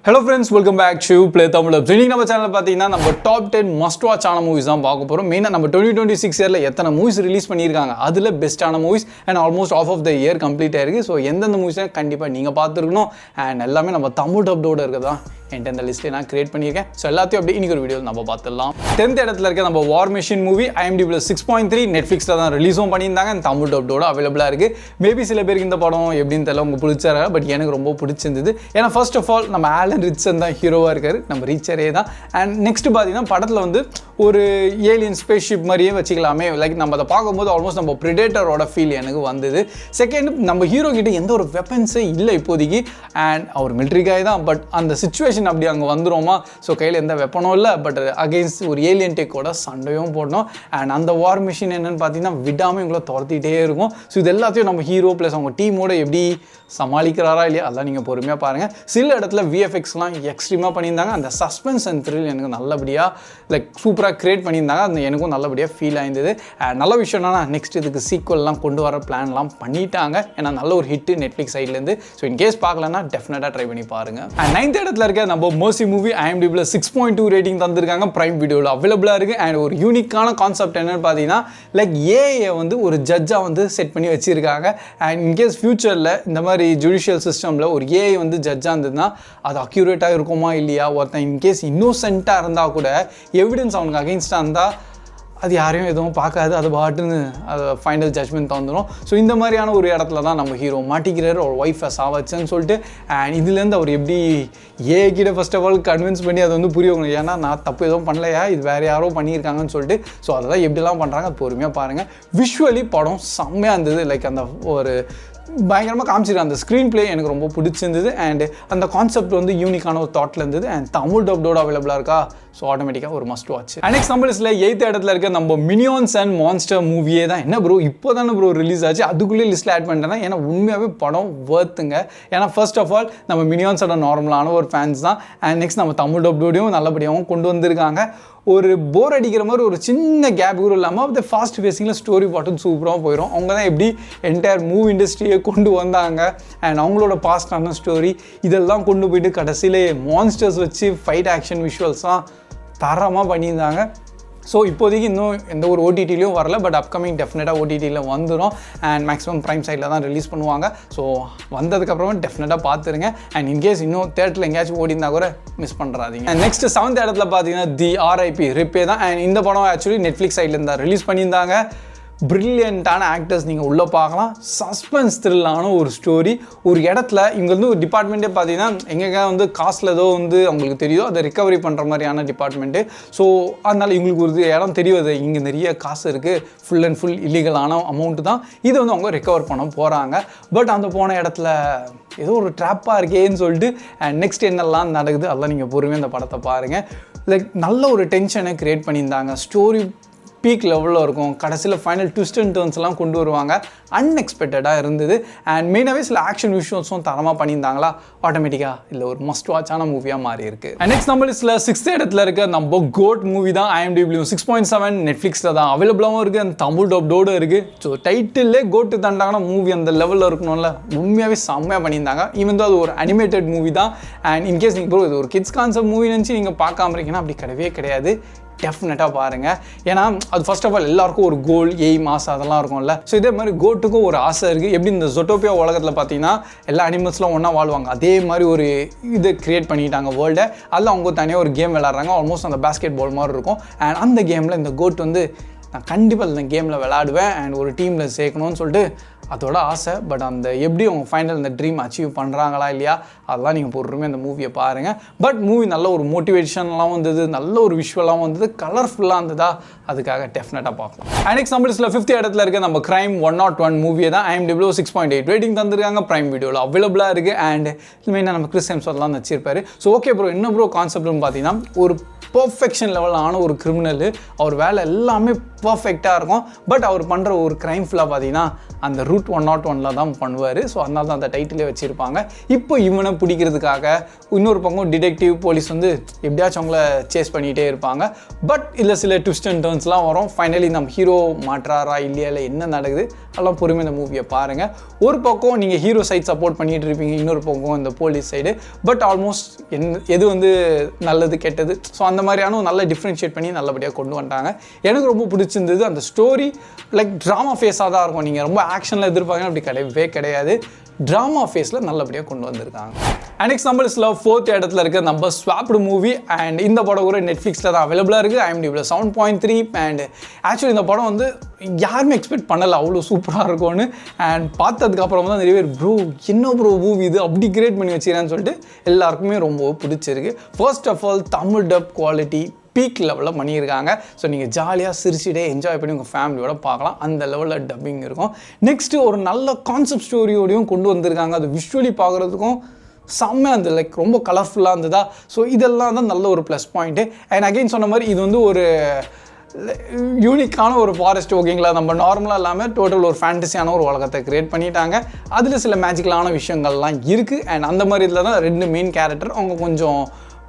Hello friends, welcome back to Play Tamil Labs. இன்னைக்கு நம்ம சேனல்ல பாத்தீங்கன்னா நம்ம டாப் 10 மஸ்ட் வாட்ச் ஆன மூவிஸ் தான் பார்க்க போறோம். மெயினா நம்ம 2026 இயர்ல எத்தனை மூவிஸ் ரிலீஸ் பண்ணிருக்காங்க அதுல பெஸ்டான movies and almost half of the year complete ஆயிருக்கு. ஸோ எந்தெந்த மூவிஸ் கண்டிப்பா நீங்க பார்த்துருக்கணும் அண்ட் எல்லாமே நம்ம தமிழ் டப்டோட இருக்கதான் என்கிட்ட இந்த லிஸ்ட்டை நான் கிரியேட் பண்ணியிருக்கேன். ஸோ எல்லாத்தையும் அப்படியே இன்னைக்கு ஒரு வீடியோவில் நம்ம பார்த்துடலாம். 10th இடத்துல இருக்க நம்ம வார் மெஷின் மூவி IMDb 6.3 நெட்ஃப்ளிக்ஸில் தான் ரிலீஸும் பண்ணியிருந்தாங்க அண்ட் தமிழ் டப்டோட அவைலபிளாக இருக்குது. மேபி சில பேருக்கு இந்த படம் எப்படின்னு தெரியல உங்களுக்கு பிடிச்சாரு, பட் எனக்கு ரொம்ப பிடிச்சிருந்தது. ஏன்னா ஃபர்ஸ்ட் ஆஃப் ஆல் நம்ம ஆலன் ரிச்சன் தான் ஹீரோவாக இருக்காரு, நம்ம ரீச்சரே தான். அண்ட் நெக்ஸ்ட் பார்த்தீங்கன்னா படத்தில் வந்து ஒரு ஏலியன் ஸ்பேஸ்ஷிப் மாதிரியே வச்சுக்கலாமே, லைக் நம்ம அதை பார்க்கும்போது ஆல்மோஸ்ட் நம்ம ப்ரிடேட்டரோட ஃபீல் எனக்கு வந்தது. செகண்ட், நம்ம ஹீரோ கிட்ட எந்த ஒரு வெப்பன்ஸே இல்லை இப்போதைக்கு, அண்ட் அவர் மிலிட்ரி காய் தான், பட் அந்த சுச்சுவேஷன் அப்படி அங்கே வந்துடுமா. ஸோ கையில் எந்த வெப்பனும் இல்லை, பட் அகெயின்ஸ்ட் ஒரு ஏலியன் டேக்கோட சண்டையும் போடணும். அண்ட் அந்த வார் மிஷின் என்னென்னு பார்த்தீங்கன்னா விடாமல் இவங்கள துரத்திட்டே இருக்கும். ஸோ இது எல்லாத்தையும் நம்ம ஹீரோ ப்ளஸ் அவங்க டீமோட எப்படி சமாளிக்கிறாரா இல்லையா அதெல்லாம் நீங்கள் பொறுமையாக பாருங்கள். சில இடத்துல VFXலாம் எக்ஸ்ட்ரீமாக பண்ணியிருந்தாங்க. அந்த சஸ்பென்ஸ் அண்ட் த்ரில் எனக்கு நல்லபடியாக லைக் சூப்பராக க்ரியேட் பண்ணியிருந்தாங்க. அது எனக்கும் நல்லபடியாக ஃபீல் ஆயிருந்தது. நல்ல விஷயம் என்னன்னா நெக்ஸ்ட் இதுக்கு சீக்வல்லாம் கொண்டு வர பிளான்லாம் பண்ணிட்டாங்க. ஏன்னா நல்ல ஒரு ஹிட்டு நெட்ஃப்ளிக்ஸ் சைட்லேருந்து. ஸோ இன்கேஸ் பார்க்கலன்னா டெஃபினட்டாக ட்ரை பண்ணி பாருங்கள். அண்ட் 9th இடத்துல இருக்க நம்ம மர்சி மூவி IMDb 6.2 ரேட்டிங் தந்திருக்காங்க. பிரைம் வீடியோவில் அவைலபிளாக இருக்குது. அண்ட் ஒரு யூனிக்கான கான்செப்ட் என்னென்னு பார்த்தீங்கன்னா லைக் ஏஐ வந்து ஒரு ஜட்ஜாக வந்து செட் பண்ணி வச்சுருக்காங்க. அண்ட் இன்கேஸ் ஃபியூச்சரில் இந்த மாதிரி ஜுடிஷியல் சிஸ்டமில் ஒரு ஏஐ வந்து ஜட்ஜாக இருந்ததுன்னா அது அக்யூரேட்டாக இருக்குமா இல்லையா, ஒருத்தன் இன்கேஸ் இன்னோசென்ட்டாக இருந்தால் கூட எவிடன்ஸ் அவனுக்கு அகெயின்ஸ்டாக இருந்தால் அது யாரையும் எதுவும் பார்க்காது, அது பாட்டுன்னு அது ஃபைனல் ஜட்ஜ்மெண்ட் தந்துடும். ஸோ இந்த மாதிரியான ஒரு இடத்துல தான் நம்ம ஹீரோ மாட்டிக்கிறார், ஒரு ஒய்ஃபை சாவச்சுன்னு சொல்லிட்டு. அண்ட் இதுலேருந்து அவர் எப்படி ஏகிட்ட ஃபர்ஸ்ட் ஆஃப் ஆல் கன்வின்ஸ் பண்ணி அதை வந்து புரிய வைக்கணும். ஏன்னா நான் தப்பு எதுவும் பண்ணலையா, இது வேறு யாரோ பண்ணியிருக்காங்கன்னு சொல்லிட்டு. ஸோ அதெல்லாம் எப்படிலாம் பண்ணுறாங்க அது பொறுமையாக பாருங்கள். விஷுவலி படம் செம்மையாக இருந்தது. லைக் அந்த ஒரு பயங்கரமாக காமிச்சிருக்காங்க. அந்த ஸ்க்ரீன் பிளே எனக்கு ரொம்ப பிடிச்சிருந்தது. அண்ட் அந்த கான்செப்ட் வந்து யூனிக்கான ஒரு தாட்டில் இருந்தது. அண்ட் தமிழ் டப்டோட அவைலபிளாக இருக்கா, ஸோ ஆட்டோமேட்டிக்காக ஒரு மஸ்ட் வாட்ச். நெக்ஸ்ட் நம்ம லிஸ்ட்டில் 8th இடத்துல இருக்க நம்ம மினியான்ஸ் அண்ட் மான்ஸ்டர் மூவியே தான். என்ன ப்ரோ இப்போ தானே ப்ரோ ரிலீஸ் ஆச்சு, அதுக்குள்ளேயே லிஸ்ட்டில் ஆட் பண்ணிட்டேன்னா ஏன்னா உண்மையாகவே படம் வர்த்துங்க. ஏன்னா ஃபர்ஸ்ட் ஆஃப் ஆல் நம்ம மினியான்ஸோட நார்மலான ஒரு ஃபேன்ஸ் தான். அண்ட் நெக்ஸ்ட் நம்ம தமிழ் டப்டோடையும் நல்லபடியாகவும் கொண்டு வந்திருக்காங்க. ஒரு போர் அடிக்கிற மாதிரி ஒரு சின்ன கேப் கூட இல்லாமல் அந்த ஃபாஸ்ட் பேசிங்கில் ஸ்டோரி பாட்டும் சூப்பராக போயிடும். அவங்க தான் எப்படி என்டையர் மூவி இண்டஸ்ட்ரியை கொண்டு வந்தாங்க அண்ட் அவங்களோட பாஸ்டான ஸ்டோரி இதெல்லாம் கொண்டு போயிட்டு கடைசியில் மான்ஸ்டர்ஸ் வச்சு ஃபைட் ஆக்ஷன் விஷுவல்ஸ்லாம் தரமாக பண்ணியிருந்தாங்க. ஸோ இப்போதைக்கு இன்னும் எந்த ஒரு OTTலையும் வரல, பட் அப்கமிங் டெஃபினட்டாக OTTயில் வந்துடும். அண்ட் மேக்ஸிமம் ப்ரைம் சைடில் தான் ரிலீஸ் பண்ணுவாங்க. ஸோ வந்ததுக்கப்புறமா டெஃபினட்டாக பார்த்துருங்க. அண்ட் இன்கேஸ் இன்னும் தேட்டரில் எங்கேயாச்சும் ஓடினா கூட மிஸ் பண்ணுறாதீங்க. அண்ட் நெக்ஸ்ட் 7th இடத்துல பார்த்தீங்கன்னா தி RIP ரிப்பே தான். அண்ட் இந்த படம் ஆக்சுவலி நெட்ஃப்ளிக்ஸ் சைடில் இருந்தால் ரிலீஸ் பண்ணியிருந்தாங்க. பிரில்லியண்ட்டான ஆக்டர்ஸ் நீங்கள் உள்ளே பார்க்கலாம். சஸ்பென்ஸ் த்ரில்லான ஒரு ஸ்டோரி. ஒரு இடத்துல இவங்க வந்து ஒரு டிபார்ட்மெண்ட்டே பார்த்தீங்கன்னா எங்கெங்க வந்து காசில் ஏதோ வந்து அவங்களுக்கு தெரியுதோ அதை ரிகவரி பண்ணுற மாதிரியான டிபார்ட்மெண்ட்டு. ஸோ அதனால் இவங்களுக்கு ஒரு இடம் தெரியுது, இங்கே நிறைய காசு இருக்குது, ஃபுல் அண்ட் ஃபுல் இல்லீகலான அமௌண்ட்டு தான், இதை வந்து அவங்க ரிகவர் பண்ண போகிறாங்க. பட் அந்த போன இடத்துல ஏதோ ஒரு ட்ராப்பாக இருக்கேன்னு சொல்லிட்டு அண்ட் நெக்ஸ்ட் என்னெல்லாம் நடக்குது அதெல்லாம் நீங்கள் பொறுமையாக அந்த படத்தை பாருங்கள். லைக் நல்ல ஒரு டென்ஷனை க்ரியேட் பண்ணியிருந்தாங்க. ஸ்டோரி பீக் லெவலில் இருக்கும். கடைசியில் ஃபைனல் ட்விஸ்ட் அண்ட் டர்ன்ஸ்லாம் கொண்டு வருவாங்க. அன்எக்ஸ்பெக்டடாக இருந்தது. அண்ட் மெயினாகவே சில ஆக்ஷன் விஷுவல்ஸும் தரமாக பண்ணியிருந்தாங்களா, ஆட்டோமேட்டிக்காக இல்லை ஒரு மஸ்ட் வாட்சான மூவியாக மாறி இருக்கு. அண்ட் நெக்ஸ்ட் நம்ம லிஸ்ட்டில் 6th இடத்துல இருக்க நம்ம கோட் மூவி தான். IMDb 6.7 நெட்ஃப்ளிக்ஸில் தான் அவைலபிளாகவும் இருக்குது. அந்த தமிழ் டப்டோடு இருக்குது. ஸோ டைட்டிலே கோட்டு தண்டாங்கன்னா மூவி அந்த லெவலில் இருக்கணும்ல, உண்மையாகவே செம்மையாக பண்ணியிருந்தாங்க. ஈவன் தான் அது ஒரு அனிமேட்டட் மூவி தான். அண்ட் இன்கேஸ் நீங்கள் ப்ரோ இது ஒரு கிட்ஸ் கான்செப்ட் மூவி நினச்சி நீங்கள் பார்க்காம இருக்கீங்கன்னா அப்படி கிடையவே கிடையாது. டெஃபினட்டாக பாருங்கள். ஏன்னா அது ஃபர்ஸ்ட் ஆஃப் ஆல் எல்லாருக்கும் ஒரு கோல், எய்ம், ஆசை அதெல்லாம் இருக்கும்ல. ஸோ இதே மாதிரி கோட்டுக்கும் ஒரு ஆசை இருக்குது. எப்படி இந்த ஜொட்டோபியா உலகத்தில் பார்த்தீங்கன்னா எல்லா அனிமல்ஸ்லாம் ஒன்றா வாழ்வாங்க, அதே மாதிரி ஒரு இது க்ரியேட் பண்ணிட்டாங்க வேர்ல்டை. அதில் அவங்க தனியாக ஒரு கேம் விளாட்றாங்க. ஆல்மோஸ்ட் அந்த பேஸ்கெட் பால் மாதிரி இருக்கும். அண்ட் அந்த கேமில் இந்த கோட் வந்து நான் கண்டிப்பாக இந்த கேமில் விளாடுவேன் அண்ட் ஒரு டீமில் சேர்க்கணும்னு சொல்லிட்டு அதோட ஆசை. பட் அந்த எப்படி அவங்க ஃபைனல் இந்த ட்ரீம் அச்சீவ் பண்ணுறாங்களா இல்லையா அதெல்லாம் நீங்கள் பொறுமையாக அந்த மூவியை பாருங்கள். பட் மூவி நல்ல ஒரு மோட்டிவேஷன்லாம் வந்தது, நல்ல ஒரு விஷுவலாகவும் வந்தது, கலர்ஃபுல்லாக இருந்ததா, அதுக்காக டெஃபினட்டாக பார்க்கலாம். அண்ட் நெக்ஸ்ட் நம்ம லிஸ்ட்டில் 5th இடத்துல இருக்க நம்ம கிரைம் 101 மூவியை தான். IMDb 6.8 ரேட்டிங் தந்திருக்காங்க. பிரைம் வீடியோவில் அவைலபிளாக இருக்குது. அண்ட் மெயினாக நம்ம கிறிஸ் ஹெம்ஸ்வர்த்லாம் வச்சிருப்பாரு. ஸோ ஓகே ப்ரோ என்ன ப்ரோ கான்செப்ட்னு பார்த்தீங்கன்னா ஒரு பர்ஃபெக்ஷன் லெவலான ஒரு கிரிமினல். அவர் வேலை எல்லாமே பர்ஃபெக்டாக இருக்கும். பட் அவர் பண்ணுற ஒரு க்ரைம் ஃபுல்லாக பார்த்தீங்கன்னா அந்த ரூட் 101 தான் பண்ணுவார். ஸோ அதனால தான் அந்த டைட்டிலே வச்சுருப்பாங்க. இப்போ இவனை பிடிக்கிறதுக்காக இன்னொரு பக்கம் டிடெக்டிவ் போலீஸ் வந்து எப்படியாச்சும் அவங்கள சேஸ் பண்ணிகிட்டே இருப்பாங்க. பட் இதில் சில ட்விஸ்ட் அண்ட் டர்ன்ஸ்லாம் வரும். ஃபைனலி நம்ம ஹீரோ மாற்றாரா இல்லையா, இல்லை என்ன நடக்குது அதெல்லாம் பொறுமை இந்த மூவியை பாருங்கள். ஒரு பக்கம் நீங்கள் ஹீரோ சைட் சப்போர்ட் பண்ணிகிட்டு இருப்பீங்க, இன்னொரு பக்கம் இந்த போலீஸ் சைடு. பட் ஆல்மோஸ்ட் எது வந்து நல்லது கெட்டது, ஸோ அந்த மாதிரியான நல்ல டிஃப்ரென்ஷியேட் பண்ணி நல்லபடியாக கொண்டு வந்துட்டாங்க. எனக்கு ரொம்ப பிடிச்சிருந்தது. அந்த ஸ்டோரி லைக் ட்ராமா ஃபேஸாக தான் இருக்கும். நீங்கள் ரொம்ப ஆக்ஷனில் எதிர்பார்க்கணும் அப்படி கிடையவே கிடையாது. ட்ராமா ஃபேஸில் நல்லபடியாக கொண்டு வந்திருக்காங்க. அண்ட் நெக்ஸ்ட் நம்ம லிஸ்ட்டில் 4th இடத்துல இருக்க நம்ம ஸ்வாப்டு மூவி. அண்ட் இந்த படம் கூட நெட்ஃப்ளிக்ஸில் தான் அவைலபிளாக இருக்குது. IMDbல 7.3. அண்ட் ஆக்சுவலி இந்த படம் வந்து யாருமே எக்ஸ்பெக்ட் பண்ணலை அவ்வளோ சூப்பராக இருக்கும்னு. அண்ட் பார்த்ததுக்கப்புறம் தான் நிறைய பேர் ப்ரோ என்ன ப்ரோ மூவி இது அப்படி கிரியேட் பண்ணி வச்சுக்கிறேன்னு சொல்லிட்டு எல்லாருக்குமே ரொம்ப பிடிச்சிருக்கு. First of all Tamil dub quality peak லெவலில் பண்ணியிருக்காங்க. ஸோ நீங்கள் ஜாலியாக சிரிச்சிட்டே என்ஜாய் பண்ணி உங்கள் ஃபேமிலியோட பார்க்கலாம். அந்த லெவலில் டப்பிங் இருக்கும். நெக்ஸ்ட்டு ஒரு நல்ல கான்செப்ட் ஸ்டோரியோடையும் கொண்டு வந்திருக்காங்க. அது விஷுவலி பார்க்குறதுக்கும் செம்மையாக இருந்தது. லைக் ரொம்ப கலர்ஃபுல்லாக இருந்ததா. ஸோ இதெல்லாம் தான் நல்ல ஒரு ப்ளஸ் பாயிண்ட்டு. அண்ட் அகெயின் சொன்ன மாதிரி இது வந்து ஒரு யூனிக்கான ஒரு ஃபாரஸ்ட். ஓகேங்களா, நம்ம நார்மலாக இல்லாமல் டோட்டல் ஒரு ஃபேண்டஸியான ஒரு உலகத்தை க்ரியேட் பண்ணிட்டாங்க. அதில் சில மேஜிக்கலான விஷயங்கள்லாம் இருக்குது. அண்ட் அந்த மாதிரி இதில் தான் 2 மெயின் கேரக்டர் அவங்க கொஞ்சம்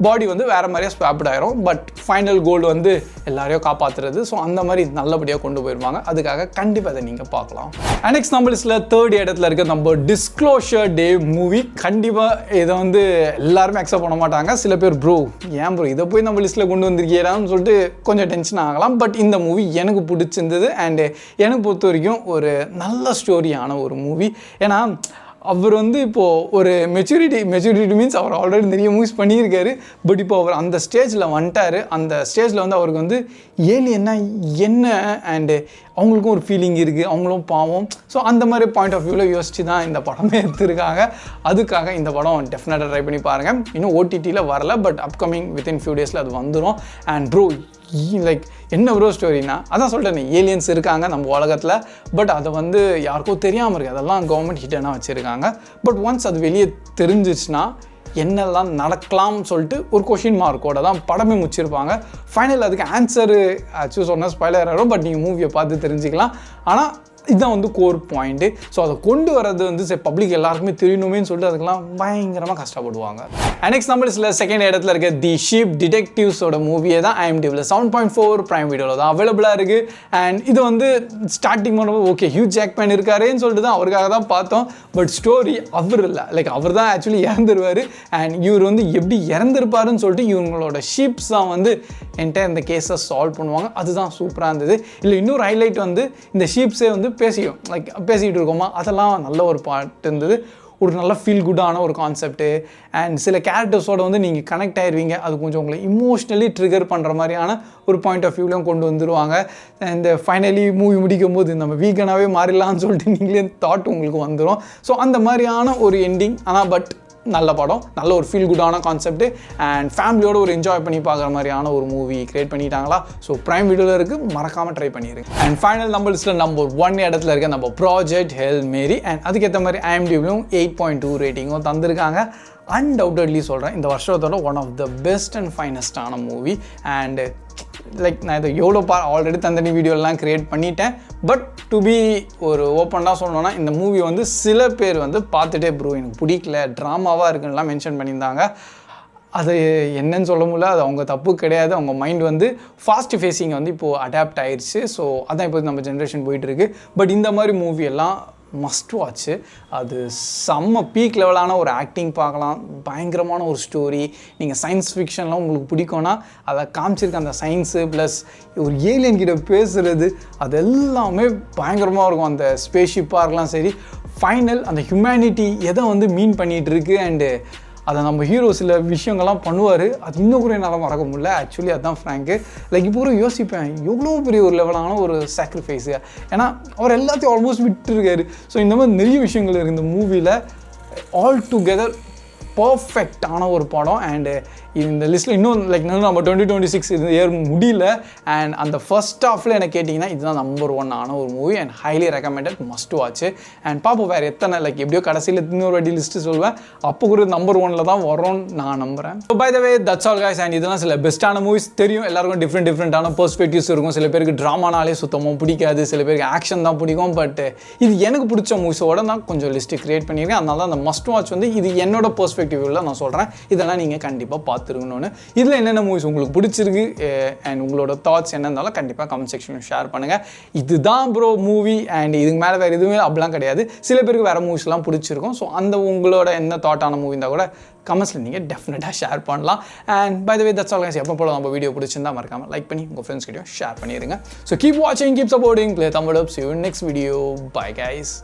பாடி வந்து வேறு மாதிரியே ஸ்வாப்ட் ஆயிரும். பட் ஃபைனல் கோல் வந்து எல்லாரையும் காப்பாற்றுறது. ஸோ அந்த மாதிரி நல்லபடியாக கொண்டு போயிருவாங்க. அதுக்காக கண்டிப்பாக அதை நீங்கள் பார்க்கலாம். அண்ட் நெக்ஸ்ட் நம்ம லிஸ்ட்டில் 3rd இடத்துல இருக்க நம்ம டிஸ்க்ளோஷர் டே மூவி. கண்டிப்பாக இதை வந்து எல்லாருமே அக்செப்ட் பண்ண மாட்டாங்க. சில பேர் ப்ரோ ஏன் ப்ரோ இதை போய் நம்ம லிஸ்ட்டில் கொண்டு வந்திருக்கீங்கன்னு சொல்லிட்டு கொஞ்சம் டென்ஷன் ஆகலாம். பட் இந்த மூவி எனக்கு பிடிச்சிருந்தது. அண்டு எனக்கு பொறுத்த வரைக்கும் ஒரு நல்ல ஸ்டோரியான ஒரு மூவி. ஏன்னா அவர் வந்து இப்போது ஒரு மெச்சூரிட்டி மீன்ஸ் அவர் ஆல்ரெடி நிறைய மூவிஸ் பண்ணியிருக்காரு. பட் இப்போ அவர் அந்த ஸ்டேஜில் வந்துட்டார். அந்த ஸ்டேஜில் வந்து அவருக்கு வந்து ஏலியன்னா என்ன அண்டு அவங்களுக்கும் ஒரு ஃபீலிங் இருக்குது, அவங்களும் பாவம். ஸோ அந்த மாதிரி பாயிண்ட் ஆஃப் வியூவில் யோசிச்சு தான் இந்த படமே எடுத்துருக்காங்க. அதுக்காக இந்த படம் டெஃபினட்டாக ட்ரை பண்ணி பாருங்கள். இன்னும் OTTயில் வரல, பட் அப்கமிங் வித்தின் ஃபியூ டேஸில் அது வந்துடும். அண்ட் ப்ரோ லைக் என்ன ப்ரோ ஸ்டோரினா அதான் சொல்லிட்டேன், ஏலியன்ஸ் இருக்காங்க நம்ம உலகத்தில். பட் அதை வந்து யாருக்கும் தெரியாமல் இருக்குது. அதெல்லாம் கவர்மெண்ட் ஹிட்டனாக வச்சுருக்காங்க. பட் ஒன்ஸ் அது வெளியே தெரிஞ்சிச்சுன்னா என்னெல்லாம் நடக்கலாம்னு சொல்லிட்டு ஒரு கொஷின் மார்க்கோட தான் படமே முடிச்சிருப்பாங்க. ஃபைனல் அதுக்கு ஆன்சரு ஆக்சுவலி சொன்னால் ஸ்பாய்லர் ஆகிடும். பட் நீங்கள் மூவியை பார்த்து தெரிஞ்சுக்கலாம். ஆனால் இதுதான் வந்து கோர் பாயிண்ட்டு. ஸோ அதை கொண்டு வரது வந்து பப்ளிக் எல்லாருக்குமே தெரியணுமேனு சொல்லிட்டு அதுக்கெல்லாம் பயங்கரமாக கஷ்டப்படுவாங்க. நெக்ஸ்ட் நம்ம லிஸ்ட்டில் 2nd இடத்துல இருக்க தி ஷீப் டிடெக்டிவ்ஸோட மூவியை தான் IMDbல 7.4 ப்ரைம் வீடியோவில் தான் அவைலபிளாக இருக்குது. அண்ட் இது வந்து ஸ்டார்டிங் பண்ணும்போது ஓகே ஹியூ ஜாக்மேன் இருக்காருன்னு சொல்லிட்டு தான் அவருக்காக தான் பார்த்தோம். பட் ஸ்டோரி அவர் இல்லை, லைக் அவர் தான் ஆக்சுவலி இறந்துருவார். அண்ட் இவர் வந்து எப்படி இறந்துருப்பாருன்னு சொல்லிட்டு இவங்களோட ஷீப்ஸ் தான் வந்து என்கிட்ட இந்த கேஸை சால்வ் பண்ணுவாங்க. அதுதான் சூப்பராக இருந்தது. இல்லை இன்னொரு ஹைலைட் வந்து இந்த ஷீப்ஸே வந்து பேசிக்கிட்டு இருக்கோமா, அதெல்லாம் நல்ல ஒரு பாட்டு இருந்தது. ஒரு நல்ல ஃபீல் குட்டான ஒரு கான்செப்ட்டு. அண்ட் சில கேரக்டர்ஸோட வந்து நீங்கள் கனெக்ட் ஆயிடுவீங்க. அது கொஞ்சம் உங்களை இமோஷ்னலி ட்ரிகர் பண்ணுற மாதிரியான ஒரு பாயிண்ட் ஆஃப் வியூலையும் கொண்டு வந்துடுவாங்க. இந்த ஃபைனலி மூவி முடிக்கும் போது நம்ம வீகனாகவே மாறிடலாம்னு சொல்லிட்டு நீங்களே தாட் உங்களுக்கு வந்துடும். ஸோ அந்த மாதிரியான ஒரு எண்டிங். ஆனால் பட் நல்ல படம், நல்ல ஒரு ஃபீல் குட்டான கான்செப்ட்டு. அண்ட் ஃபேமிலியோட ஒரு என்ஜாய் பண்ணி பார்க்குற மாதிரியான ஒரு மூவி கிரியேட் பண்ணிட்டாங்களா. ஸோ ப்ரைம் வீடியோவில் இருக்குது, மறக்காமல் ட்ரை பண்ணிடுங்க. அண்ட் ஃபைனல் நம்ம லிஸ்ட்டில் நம்பர் 1 இடத்துல இருக்க நம்ம ப்ராஜெக்ட் ஹெல் மேரி. அண்ட் அதுக்கேற்ற மாதிரி IMDbலும் 8.2 ரேட்டிங்கும் தந்திருக்காங்க. அன்டவுட்டட்லி சொல்கிறேன், இந்த வருஷத்தோட one of the best and ஃபைனஸ்டான மூவி. அண்ட் லைக் நான் இதை எவ்வளோ ஆல்ரெடி தந்தனி வீடியோலாம் க்ரியேட் பண்ணிட்டேன். பட் டு பி ஒரு ஓப்பனாக சொல்லணும்னா இந்த மூவி வந்து சில பேர் வந்து பார்த்துட்டே ப்ரோ எனக்கு பிடிக்கல, ட்ராமாவாக இருக்குன்னுலாம் மென்ஷன் பண்ணியிருந்தாங்க. அது என்னன்னு சொல்ல முடியல, அது அவங்க தப்பு கிடையாது. அவங்க மைண்ட் வந்து ஃபாஸ்ட் ஃபேஸிங் வந்து இப்போது அடாப்ட் ஆயிடுச்சு. ஸோ அதான் இப்போ நம்ம ஜென்ரேஷன் போயிட்டுருக்கு. பட் இந்த மாதிரி மூவி எல்லாம் மஸ்ட் வாட்ச்சு. அது செம்ம பீக் லெவலான ஒரு ஆக்டிங் பார்க்கலாம், பயங்கரமான ஒரு ஸ்டோரி. நீங்கள் சயின்ஸ் ஃபிக்ஷன்லாம் உங்களுக்கு பிடிக்கும்னா அதை காமிச்சிருக்க அந்த சயின்ஸு ப்ளஸ் ஒரு ஏலியன் கிட்ட பேசுகிறது அது எல்லாமே பயங்கரமாக இருக்கும். அந்த ஸ்பேஸ்ஷிப்பாக இருக்கலாம் சரி, ஃபைனல் அந்த ஹியூமனிட்டி எதை வந்து மீன் பண்ணிகிட்டு இருக்கு. அண்டு அதை நம்ம ஹீரோ சில விஷயங்கள்லாம் பண்ணுவார். அது இன்னும் கூட என்னால் மறக்க முடியல. ஆக்சுவலி அதுதான் ஃப்ராங்க்கு. லைக் இப்போ ஒரு யோசிப்பேன் எவ்வளோ பெரிய ஒரு லெவலான ஒரு சாக்ரிஃபைஸு. ஏன்னா அவர் எல்லாத்தையும் ஆல்மோஸ்ட் விட்டுருக்காரு. ஸோ இந்த மாதிரி நிறைய விஷயங்கள் இருக்குது இந்த மூவியில். ஆல் டுகெதர் பர்ஃபெக்டான ஒரு படம். அண்டு இந்த லிஸ்ட்டில் இன்னும் லைக் நம்ம 2026 இது இயர் முடியல. அண்ட் அந்த ஃபர்ஸ்ட் ஹாஃபில் எனக்கு கேட்டிங்கன்னா இதுதான் நம்பர் 1 ஆன ஒரு movie and highly recommended, must watch. And பார்ப்போம் வேறு எத்தனை லைக் எப்படியோ கடைசியில் இன்னொரு வாட்டி லிஸ்ட்டு சொல்வேன், அப்போ கூட நம்பர் 1 தான் வரும்னு நான் நம்புகிறேன். So by the way that's all guys. And இதெல்லாம் சில பெஸ்ட்டான மூவிஸ். தெரியும் எல்லாருக்கும் டிஃப்ரெண்டான பெர்ஸ்பெக்டிவ்ஸ் இருக்கும். சில பேருக்கு ட்ராமானாலே சுத்தமாக பிடிக்காது, சில பேருக்கு ஆக்ஷன் தான் பிடிக்கும். பட் இது எனக்கு பிடிச்ச மூவிஸோட நான் கொஞ்சம் லிஸ்ட்டு கிரியேட் பண்ணியிருக்கேன். அதனால தான் அந்த மஸ்ட் வாட்ச் வந்து இது என்னோட பெர்ஸ்பெக்டிவில் நான் சொல்கிறேன். இதெல்லாம் நீங்கள் கண்டிப்பாக பார்த்துருக்கணும்னு. இதில் என்னென்ன மூவிஸ் உங்களுக்கு பிடிச்சிருக்கு அண்ட் உங்களோட தாட்ஸ் என்ன இருந்தாலும் கண்டிப்பாக கமெண்ட் செக்ஷனில் ஷேர் பண்ணுங்கள். இதுதான் ப்ரோ மூவி அண்ட் இதுக்கு மேலே வேறு எதுவுமே அப்படிலாம் கிடையாது. சில பேருக்கு வேறு மூவிஸ்லாம் பிடிச்சிருக்கும். ஸோ அந்த உங்களோட என்ன தாட்டான மூவி இருந்தால் கூட கமெண்ட்ஸில் நீங்கள் டெஃபினட்டாக ஷேர் பண்ணலாம். And by the way that's all guys. எப்போ போல நம்ம வீடியோ பிடிச்சிருந்தா மறக்காமல் லைக் பண்ணி உங்கள் ஃப்ரெண்ட்ஸ் கிட்டயும் ஷேர் பண்ணிடுங்க. ஸோ கீப் வாட்சிங், keep supporting Play Tamil Dub. See you in next video. Bye guys.